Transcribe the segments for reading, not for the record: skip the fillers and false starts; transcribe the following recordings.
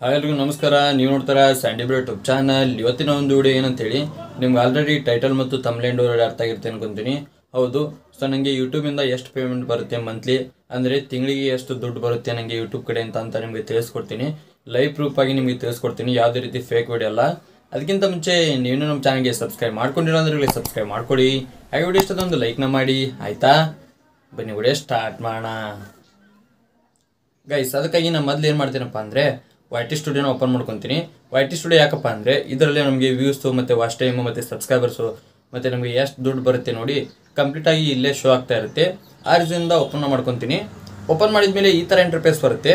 ಎಲ್ಲರಿಗೂ ನಮಸ್ಕಾರ. ನೀವು ನೋಡ್ತಾರ ಸ್ಯಾಂಡಿ ಬ್ರೋ ಯೂಟ್ಯೂಬ್ ಚಾನಲ್. ಇವತ್ತಿನ ಒಂದು ವಿಡಿಯೋ ಏನಂತೇಳಿ ನಿಮ್ಗೆ ಆಲ್ರೆಡಿ ಟೈಟಲ್ ಮತ್ತು ತಮ್ಲೇಂಡ್ ಅರ್ಥ ಆಗಿರುತ್ತೆ ಅನ್ಕೊಂತೀನಿ. ಹೌದು, ಸೊ ನನಗೆ ಯೂಟ್ಯೂಬಿಂದ ಎಷ್ಟು ಪೇಮೆಂಟ್ ಬರುತ್ತೆ ಮಂತ್ಲಿ, ಅಂದರೆ ತಿಂಗಳಿಗೆ ಎಷ್ಟು ದುಡ್ಡು ಬರುತ್ತೆ ನನಗೆ ಯೂಟ್ಯೂಬ್ ಕಡೆ ಅಂತ ನಿಮಗೆ ತಿಳಿಸ್ಕೊಡ್ತೀನಿ. ಲೈವ್ ಪ್ರೂಫ್ ಆಗಿ ನಿಮಗೆ ತಿಳಿಸ್ಕೊಡ್ತೀನಿ, ಯಾವುದೇ ರೀತಿ ಫೇಕ್ ವಿಡಿಯೋ ಅಲ್ಲ. ಅದಕ್ಕಿಂತ ಮುಂಚೆ ನೀವು ನಮ್ಮ ಚಾನಲ್ಗೆ ಸಬ್ಸ್ಕ್ರೈಬ್ ಮಾಡ್ಕೊಂಡಿರೋ ಅಂದ್ರೆ ಸಬ್ಸ್ಕ್ರೈಬ್ ಮಾಡ್ಕೊಡಿ. ಹಾಗೆ ವಿಡಿಯೋ ಇಷ್ಟೊಂದು ಲೈಕ್ನ ಮಾಡಿ, ಆಯಿತಾ? ಬನ್ನಿ ವಿಡಿಯೋ ಸ್ಟಾರ್ಟ್ ಮಾಡೋಣ ಗೈಸ್. ಅದಕ್ಕಾಗಿ ನಾನು ಮೊದಲು ಏನು ಮಾಡ್ತೀನಪ್ಪ ಅಂದರೆ YT ಸ್ಟುಡಿಯೋನ ಓಪನ್ ಮಾಡ್ಕೊತೀನಿ. YT ಸ್ಟುಡಿಯೋ ಯಾಕಪ್ಪ ಅಂದರೆ ಇದರಲ್ಲಿ ನಮಗೆ ವ್ಯೂಸು ಮತ್ತು ವಾಚ್ ಟೈಮು ಮತ್ತು ಸಬ್ಸ್ಕ್ರೈಬರ್ಸು ಮತ್ತು ನಮಗೆ ಎಷ್ಟು ದುಡ್ಡು ಬರುತ್ತೆ ನೋಡಿ ಕಂಪ್ಲೀಟಾಗಿ ಇಲ್ಲೇ ಶೋ ಆಗ್ತಾ ಇರುತ್ತೆ. ಆ ರೀತಿಯಿಂದ ಓಪನ್ ಮಾಡ್ಕೊತೀನಿ. ಓಪನ್ ಮಾಡಿದ ಮೇಲೆ ಈ ಥರ ಇಂಟರ್ಫೇಸ್ ಬರುತ್ತೆ.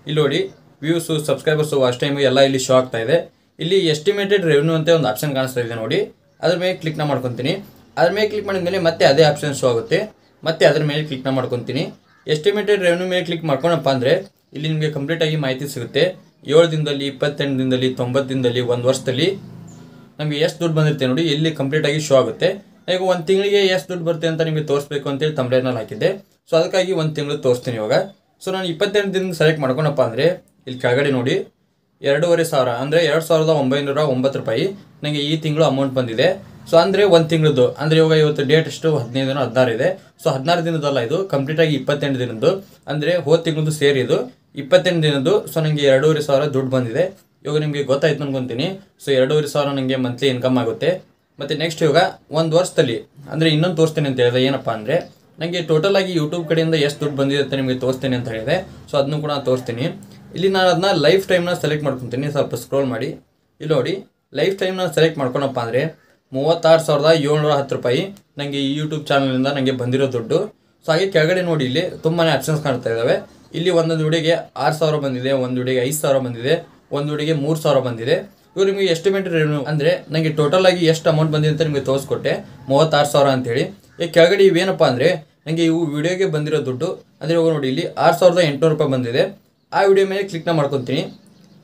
ಇಲ್ಲಿ ನೋಡಿ ವ್ಯೂಸು, ಸಬ್ಸ್ಕ್ರೈಬರ್ಸು, ವಾಚ್ ಟೈಮು ಎಲ್ಲ ಇಲ್ಲಿ ಶೋ ಆಗ್ತಾ ಇದೆ. ಇಲ್ಲಿ ಎಸ್ಟಿಮೇಟೆಡ್ ರೆವೆನ್ಯೂ ಅಂತ ಒಂದು ಆಪ್ಷನ್ ಕಾಣಿಸ್ತಾ ಇದೆ ನೋಡಿ, ಅದ್ರ ಮೇಲೆ ಕ್ಲಿಕ್ನ ಮಾಡ್ಕೊತೀನಿ. ಅದ್ರ ಮೇಲೆ ಕ್ಲಿಕ್ ಮಾಡಿದ ಮೇಲೆ ಮತ್ತೆ ಅದೇ ಆಪ್ಷನ್ ಶೋ ಆಗುತ್ತೆ. ಮತ್ತೆ ಅದ್ರ ಮೇಲೆ ಕ್ಲಿಕ್ನ ಮಾಡ್ಕೊತೀನಿ. ಎಸ್ಟಿಮೇಟೆಡ್ ರೆವೆನ್ಯೂ ಮೇಲೆ ಕ್ಲಿಕ್ ಮಾಡ್ಕೊಂಡಪ್ಪ ಅಂದರೆ ಇಲ್ಲಿ ನಿಮಗೆ ಕಂಪ್ಲೀಟಾಗಿ ಮಾಹಿತಿ ಸಿಗುತ್ತೆ. 7 ದಿನದಲ್ಲಿ, 28 ದಿನದಲ್ಲಿ, 90 ದಿನದಲ್ಲಿ, 1 ವರ್ಷದಲ್ಲಿ ನಮಗೆ ಎಷ್ಟು ದುಡ್ಡು ಬಂದಿರುತ್ತೆ ನೋಡಿ ಇಲ್ಲಿ ಕಂಪ್ಲೀಟಾಗಿ ಶೋ ಆಗುತ್ತೆ. ಈಗ ಒಂದು ತಿಂಗಳಿಗೆ ಎಷ್ಟು ದುಡ್ಡು ಬರುತ್ತೆ ಅಂತ ನಿಮಗೆ ತೋರಿಸ್ಬೇಕು ಅಂತೇಳಿ ತಮ್ಲೇನಲ್ಲಿ ಹಾಕಿದ್ದೆ. ಸೊ ಅದಕ್ಕಾಗಿ ಒಂದು ತಿಂಗಳು ತೋರಿಸ್ತೀನಿ ಇವಾಗ. ಸೊ ನಾನು 28 ದಿನ ಸೆಲೆಕ್ಟ್ ಮಾಡ್ಕೊಳಪ್ಪ ಅಂದರೆ ಇಲ್ಲಿ ಕೆಳಗಡೆ ನೋಡಿ 2,500 ಅಂದರೆ 2,909 ರೂಪಾಯಿ ನನಗೆ ಈ ತಿಂಗಳು ಅಮೌಂಟ್ ಬಂದಿದೆ. ಸೊ ಅಂದರೆ ಒಂದು ತಿಂಗಳದ್ದು, ಅಂದರೆ ಇವಾಗ ಇವತ್ತು ಡೇಟ್ ಎಷ್ಟು 15 ದಿನ 16 ಇದೆ. ಸೊ 16 ದಿನದಲ್ಲ, ಇದು ಕಂಪ್ಲೀಟಾಗಿ 28 ದಿನದ್ದು, ಅಂದರೆ ಹೋದ ತಿಂಗಳದ್ದು ಸೇರಿ ಇದು 28 ದಿನದ್ದು. ಸೊ ನನಗೆ 2,500 ದುಡ್ಡು ಬಂದಿದೆ. ಇವಾಗ ನಿಮಗೆ ಗೊತ್ತಾಯ್ತು ಅನ್ಕೊತೀನಿ. ಸೊ 2,500 ನನಗೆ ಮಂತ್ಲಿ ಇನ್ಕಮ್ ಆಗುತ್ತೆ. ಮತ್ತು ನೆಕ್ಸ್ಟ್ ಇವಾಗ ಒಂದು ವರ್ಷದಲ್ಲಿ ಅಂದರೆ ಇನ್ನೊಂದು ತೋರಿಸ್ತೇನೆ ಅಂತ ಹೇಳಿದೆ. ಏನಪ್ಪ ಅಂದರೆ ನನಗೆ ಟೋಟಲ್ ಆಗಿ ಯೂಟ್ಯೂಬ್ ಕಡೆಯಿಂದ ಎಷ್ಟು ದುಡ್ಡು ಬಂದಿದೆ ಅಂತ ನಿಮಗೆ ತೋರಿಸ್ತೇನೆ ಅಂತ ಹೇಳಿದೆ. ಸೊ ಅದನ್ನು ಕೂಡ ತೋರಿಸ್ತೀನಿ. ಇಲ್ಲಿ ನಾನು ಅದನ್ನ ಲೈಫ್ ಟೈಮ್ನ ಸೆಲೆಕ್ಟ್ ಮಾಡ್ಕೊತೀನಿ. ಸ್ವಲ್ಪ ಸ್ಕ್ರೋಲ್ ಮಾಡಿ ಇಲ್ಲಿ ನೋಡಿ ಲೈಫ್ ಟೈಮ್ನ ಸೆಲೆಕ್ಟ್ ಮಾಡ್ಕೊಳಪ್ಪ ಅಂದರೆ 36,710 ರೂಪಾಯಿ ನನಗೆ ಈ ಯೂಟ್ಯೂಬ್ ಚಾನಲಿಂದ ನನಗೆ ಬಂದಿರೋ ದುಡ್ಡು. ಸೊ ಹಾಗೆ ಕೆಳಗಡೆ ನೋಡಿ ಇಲ್ಲಿ ತುಂಬಾ ಆಪ್ಷನ್ಸ್ ಕಾಣ್ತಾ ಇದ್ದಾವೆ. ಇಲ್ಲಿ ಒಂದೊಂದು ವಿಡಿಯೋಗೆ 6,000 ಬಂದಿದೆ, ಒಂದು ವಿಡಿಯೋಗೆ 5,000 ಬಂದಿದೆ, ಒಂದು ವಿಡಿಯೋಗೆ 3,000 ಬಂದಿದೆ. ಇವರು ನಿಮಗೆ ಎಸ್ಟಿಮೇಟೆಡ್ ರೆವೆನ್ಯೂ ಅಂದರೆ ನನಗೆ ಟೋಟಲ್ ಆಗಿ ಎಷ್ಟು ಅಮೌಂಟ್ ಬಂದಿದೆ ಅಂತ ನಿಮಗೆ ತೋರಿಸ್ಕೊಟ್ಟೆ 36,000 ಅಂತೇಳಿ. ಈ ಕೆಳಗಡೆ ಇವೇನಪ್ಪ ಅಂದರೆ ನನಗೆ ಇವು ವಿಡಿಯೋಗೆ ಬಂದಿರೋ ದುಡ್ಡು. ಅಂದರೆ ಇವಾಗ ನೋಡಿ ಇಲ್ಲಿ 6,800 ರೂಪಾಯಿ ಬಂದಿದೆ. ಆ ವಿಡಿಯೋ ಮೇಲೆ ಕ್ಲಿಕ್ನ ಮಾಡ್ಕೊತೀನಿ.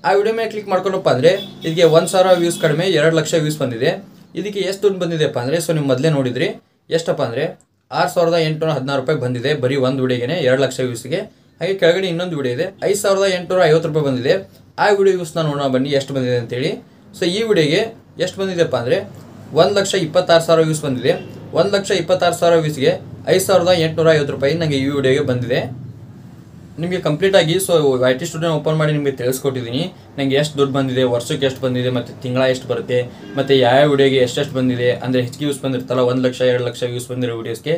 ಆ ವಿಡಿಯೋ ಮೇಲೆ ಕ್ಲಿಕ್ ಮಾಡ್ಕೊಂಡಪ್ಪ ಅಂದರೆ ಇದಕ್ಕೆ 1,000 ವ್ಯೂಸ್ ಕಡಿಮೆ 2 ಲಕ್ಷ ವ್ಯೂಸ್ ಬಂದಿದೆ. ಇದಕ್ಕೆ ಎಷ್ಟು ದುಡ್ಡು ಬಂದಿದೆಪ್ಪ ಅಂದರೆ ಸೊ ನೀವು ಮೊದಲೇ ನೋಡಿದ್ರಿ ಎಷ್ಟಪ್ಪ ಅಂದರೆ 6,816 ರೂಪಾಯಿ ಬಂದಿದೆ ಬರೀ ಒಂದು ವಿಡಿಯೋಗೆ 2 ಲಕ್ಷ ವ್ಯೂಸ್ಗೆ. ಹಾಗೆ ಕೆಳಗಡೆ ಇನ್ನೊಂದು ವಿಡಿಯೋ ಇದೆ 5,850 ರೂಪಾಯಿ ಬಂದಿದೆ. ಆ ವಿಡಿಯೋ ವ್ಯೂಸ್ನ ನೋಡೋಣ ಬನ್ನಿ ಎಷ್ಟು ಬಂದಿದೆ ಅಂತೇಳಿ. ಸೊ ಈ ವಿಡಿಯೋಗೆ ಎಷ್ಟು ಬಂದಿದೆಪ್ಪ ಅಂದರೆ 1,26,000 ವ್ಯೂಸ್ ಬಂದಿದೆ. 1,26,000 ವ್ಯೂಸ್ಗೆ 5,850 ರೂಪಾಯಿ ನನಗೆ ಈ ವಿಡಿಯೋಗೆ ಬಂದಿದೆ. ನಿಮಗೆ ಕಂಪ್ಲೀಟಾಗಿ ಸೊ YT ಸ್ಟುಡಿಯೋ ಓಪನ್ ಮಾಡಿ ನಿಮಗೆ ತಿಳಿಸ್ಕೊಟ್ಟಿದ್ದೀನಿ ನನಗೆ ಎಷ್ಟು ದುಡ್ಡು ಬಂದಿದೆ, ವರ್ಷಕ್ಕೆ ಎಷ್ಟು ಬಂದಿದೆ, ಮತ್ತು ತಿಂಗಳ ಎಷ್ಟು ಬರುತ್ತೆ, ಮತ್ತು ಯಾವ ವಿಡಿಯೋಗೆ ಎಷ್ಟೆಷ್ಟು ಬಂದಿದೆ, ಅಂದರೆ ಹೆಚ್ಚಿಗೆ ವ್ಯೂಸ್ ಬಂದಿರ್ತಲ್ಲ 1 ಲಕ್ಷ 2 ಲಕ್ಷ ವ್ಯೂಸ್ ಬಂದಿರೋ ವೀಡಿಯೋಸ್ಗೆ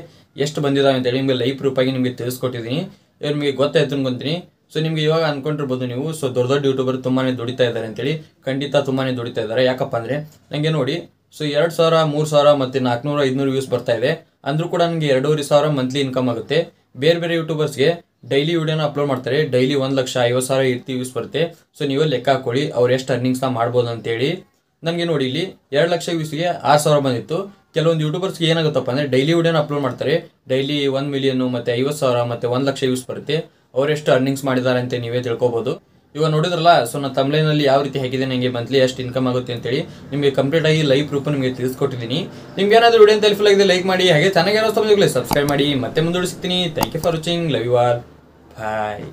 ಎಷ್ಟು ಬಂದಿದ್ದಾವೆ ಅಂತೇಳಿ ನಿಮಗೆ ಲೈವ್ ಪ್ರೂಫಾಗಿ ನಿಮಗೆ ತಿಳಿಸ್ಕೊಟ್ಟಿದ್ದೀನಿ. ಇವಾಗ ನಿಮಗೆ ಗೊತ್ತಾಯ್ತು ಅನ್ಕೊಂತೀನಿ. ಸೊ ನಿಮಗೆ ಇವಾಗ ಅನ್ಕೊಂಡಿರ್ಬೋದು ನೀವು ಸೊ ದೊಡ್ಡ ಯೂಟ್ಯೂಬರ್ ತುಂಬಾ ದುಡಿತಾ ಇದ್ದಾರೆ ಅಂತೇಳಿ. ಖಂಡಿತ ತುಂಬಾ ದುಡಿತಾ ಇದ್ದಾರೆ. ಯಾಕಪ್ಪ ಅಂದರೆ ನನಗೆ ನೋಡಿ ಸೊ 2,000, 3,000 ಮತ್ತು 400, 500 ವ್ಯೂಸ್ ಬರ್ತಾ ಇದೆ. ಅಂದರೂ ಕೂಡ ನನಗೆ 2,500 ಮಂತ್ಲಿ ಇನ್ಕಮ್ ಆಗುತ್ತೆ. ಬೇರೆ ಬೇರೆ ಯೂಟ್ಯೂಬರ್ಸ್ಗೆ ಡೈಲಿ ವಿಡಿಯೋನ ಅಪ್ಲೋಡ್ ಮಾಡ್ತಾರೆ, ಡೈಲಿ 1,50,000 ಇರ್ತಿ ವ್ಯೂಸ್ ಬರುತ್ತೆ. ಸೊ ನೀವೇ ಲೆಕ್ಕ ಹಾಕೊಳ್ಳಿ ಅವ್ರು ಎಷ್ಟು ಅರ್ನಿಂಗ್ಸ್ನ ಮಾಡ್ಬೋದು ಅಂತೇಳಿ. ನನಗೆ ನೋಡಿ ಇಲ್ಲಿ 2 ಲಕ್ಷ ವ್ಯೂಸ್ಗೆ 6,000 ಬಂದಿತ್ತು. ಕೆಲವೊಂದು ಯೂಟ್ಯೂಬರ್ಸ್ಗೆ ಏನಾಗುತ್ತಪ್ಪ ಅಂದರೆ ಡೈಲಿ ವಿಡಿಯೋನ ಅಪ್ಲೋಡ್ ಮಾಡ್ತಾರೆ, ಡೈಲಿ 1 ಮಿಲಿಯನ್ ಮತ್ತು 50,000 ಮತ್ತು 1 ಲಕ್ಷ ವ್ಯೂಸ್ ಬರುತ್ತೆ. ಅವರೆಷ್ಟು ಅರ್ನಿಂಗ್ಸ್ ಮಾಡಿದ್ದಾರೆ ಅಂತ ನೀವೇ ತಿಳ್ಕೊಬೋದು. ಇವಾಗ ನೋಡಿದ್ರಲ್ಲ, ಸೊ ನಾನು ತಮ್ಲೇನಲ್ಲಿ ಯಾವ ರೀತಿ ಹಾಕಿದೆ ನನಗೆ ಮಂತ್ಲಿ ಎಷ್ಟು ಇನ್ಕಮ್ ಆಗುತ್ತೆ ಅಂತೇಳಿ ನಿಮಗೆ ಕಂಪ್ಲೀಟಾಗಿ ಲೈವ್ ಪ್ರೂಫ್ ನಿಮಗೆ ತಿಳಿಸ್ಕೊಟ್ಟಿದ್ದೀನಿ. ನಿಮ್ಗೆ ಏನಾದರೂ ವಿಡಿಯೋ ಹೆಲ್ಪ್ಫುಲ್ ಆಗಿದೆ ಲೈಕ್ ಮಾಡಿ, ಹಾಗೆ ಚೆನ್ನಾಗಿ ಏನೋ ಸಬ್ಸ್ಕ್ರೈಬ್ ಮಾಡಿ. ಮತ್ತೆ ಮುಂದೆ ಸಿಗ್ತೀನಿ. Thank you for watching. Love you all. Bye.